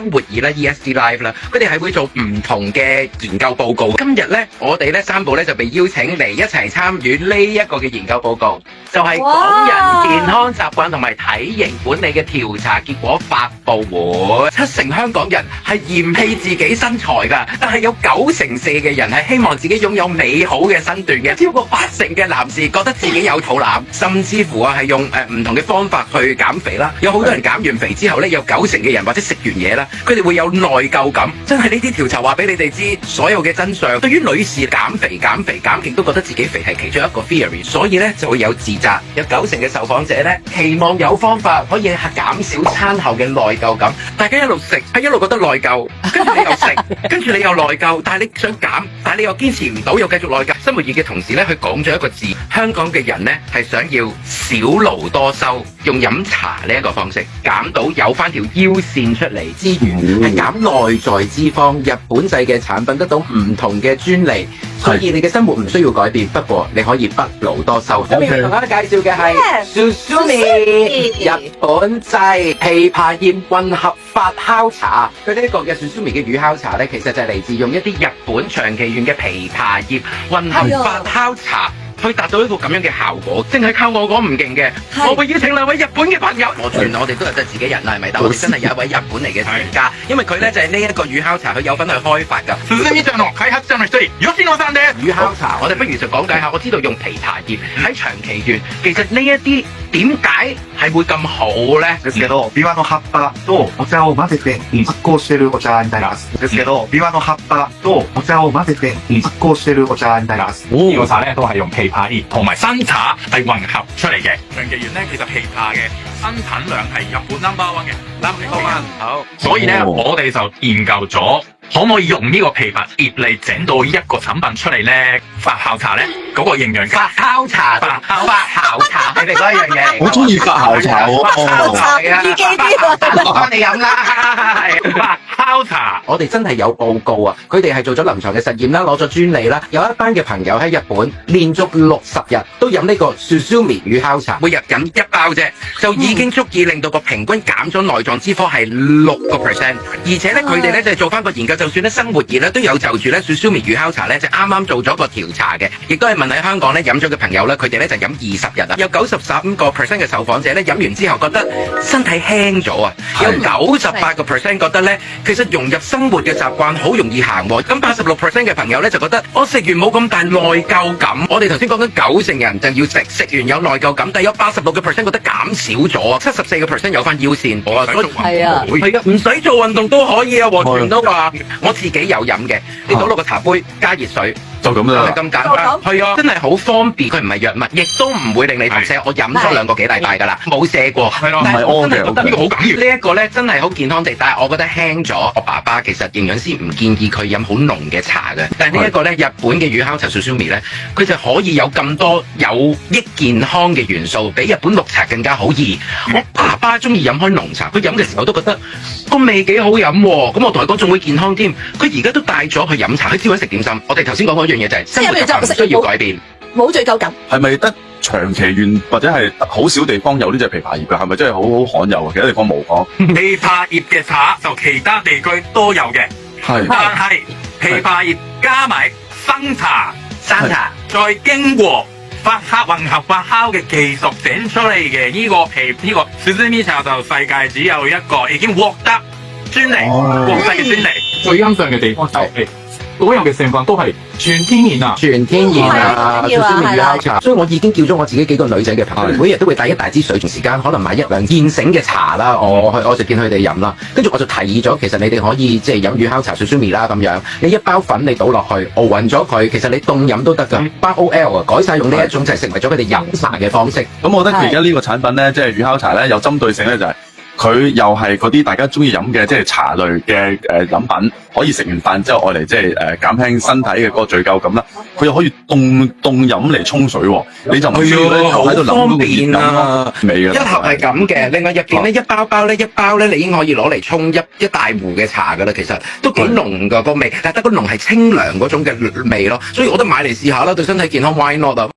生活儀啦 ESG Live 啦，佢哋係會做唔同嘅研究報告。今日咧，我哋咧三部咧就被邀請嚟一齊參與呢一個嘅研究報告，就係港人健康習慣同埋體型管理嘅調查結果發佈會。70%香港人係嫌棄自己身材㗎，但係有94%嘅人係希望自己擁有美好嘅身段嘅，超過80%嘅男士覺得自己有肚腩，甚至乎係用唔同嘅方法去減肥啦。有好多人減完肥之後咧，有90%嘅人或者食完嘢啦，佢哋會有內疚感。真係呢啲調查話俾你哋知所有嘅真相。對於女士減肥減極都覺得自己肥係其中一個 theory， 所以咧就會有自責。有90%嘅受訪者咧期望有方法可以減少餐後嘅內疚感。大家一路食係一路覺得內疚，跟住你又食，跟住你又內疚，但係你想減，但係你又堅持唔到，又繼續內疚。生活儀嘅同事咧，佢講咗一個字，香港嘅人咧係想要少勞多收，用飲茶呢一個方式減到有翻條腰線出嚟之餘，係減內在脂肪。日本製嘅產品得到唔同嘅專利，所以你嘅生活唔需要改變，不過你可以不勞多收。今日同大家介紹嘅係 Susumi 日本製枇杷葉混合發酵茶。佢呢一個嘅 Susumi 嘅乳酵茶咧，其實就係嚟自用一啲日本長期園嘅枇杷葉混合發酵茶。去達到一個咁樣嘅效果，淨係靠我講唔勁嘅，我會邀請兩位日本嘅朋友。我哋都係得自己人啦，係咪？但我哋真係有一位日本嚟嘅專家，因為佢咧就係呢一個乳酵茶，佢有份去開發㗎。乳酵茶，我哋不如就講解下。我知道用枇杷葉喺長期園，其實呢一啲點解係會咁好咧？ですけど、ビワの葉っぱとお茶を混ぜて発酵しているお茶になります。ですけど、ビワの葉っぱとお茶を混ぜて発酵しているお茶になります。呢個茶咧都係用枇杷葉同埋新茶係混合出嚟嘅。長期園咧其實枇杷嘅生產量係日本 No.1 嘅，No.1。好，所以咧我哋就研究咗。可唔可以用呢個枇杷葉嚟整到一個產品出嚟咧？發酵茶咧，嗰個營養發酵茶，發酵茶，你哋嗰一樣嘢。我中意發酵茶喎。發酵茶嘅，自己啲我哋飲啦。發酵茶，我哋真係有報告啊！佢哋係做咗臨床嘅實驗啦，攞咗專利啦。有一班嘅朋友喺日本連續60日都飲呢個 Susumi 乳酵茶，每日飲1包啫，就已經足以令到個平均減咗內臟脂肪係6%。而且咧，佢哋咧就係做翻個研究。就算咧生活儀咧都有就住咧 Susumi 乳酵茶咧就啱啱做咗個調查嘅，亦都係問喺香港咧飲咗嘅朋友咧，佢哋咧就飲20日啊，有93% 嘅受訪者咧飲完之後覺得身體輕咗啊，有98% 覺得咧其實融入生活嘅習慣好容易行喎，咁86% 嘅朋友咧就覺得我食完冇咁大內疚感。我哋頭先講緊90%人就要食完有內疚感，但有86% 覺得減少咗啊，74% 有翻腰線。我係啊，係啊，唔使做運動都可以啊，黃全都話。我自己有飲嘅，你倒落個茶杯加熱水就咁啦，係咁簡單，係啊，真係好方便。佢唔係藥物，亦都唔會令你肚瀉。我飲咗2個幾禮拜㗎啦，冇瀉過。係咯，唔係屙嘅。呢個好緊要。呢一個咧真係好健康地，但係我覺得輕咗。我爸爸其實營養師唔建議佢飲好濃嘅茶嘅，但係呢一個咧日本嘅乳酵茶 Susumi 咧，佢就可以有咁多有益健康嘅元素，比日本綠茶更加好。而我爸爸中意飲開濃茶，佢飲嘅時候都覺得個味幾好飲喎。咁我同佢講仲會健康添。佢而家都帶咗去飲茶，佢只會食點心。我哋頭先講嗰樣嘢就係生活習慣唔需要改變，冇罪疚感。係咪得長期園或者係好少地方有呢隻枇杷葉㗎？係咪真係好罕有啊？其他地方冇講。枇杷葉嘅茶就其他地區都有嘅，係，但係枇杷葉加埋生茶，再經過混合發酵嘅技術整出嚟嘅呢個 Susumi 茶就世界只有一個，已經獲得專利，國際嘅專利。最欣賞嘅地方就係所有嘅成分都係全天然啊！全天然啊！Susumi 乳酵茶，所以我已經叫咗我自己幾個女仔嘅朋友，每日都會帶一大支水，同時間可能買1兩現成嘅茶啦。我就見佢哋飲啦，跟住我就提議咗，其實你哋可以即係飲乳酵茶 Susumi 啦咁樣。你一包粉你倒落去，熬勻咗佢，其實你凍飲都得㗎。包 OL 啊，改晒用呢一種就係成為咗佢哋飲茶嘅方式。咁我覺得佢而家呢個產品咧，即係乳酵茶咧，有針對性咧就係。佢又係嗰啲大家中意飲嘅，即係茶類嘅飲品，可以食完飯之後愛嚟即係減輕身體嘅嗰個罪疚感啦。佢又可以凍飲嚟沖水喎，你就唔需要咧喺度諗嗰個熱感咯。味啊，一盒係咁嘅，另外入邊咧一包咧，你已經可以攞嚟沖一大壺嘅茶㗎啦。其實都幾濃㗎個味，但係得個濃係清涼嗰種嘅味咯。所以我覺得買嚟試下啦，對身體健康 why not 啊？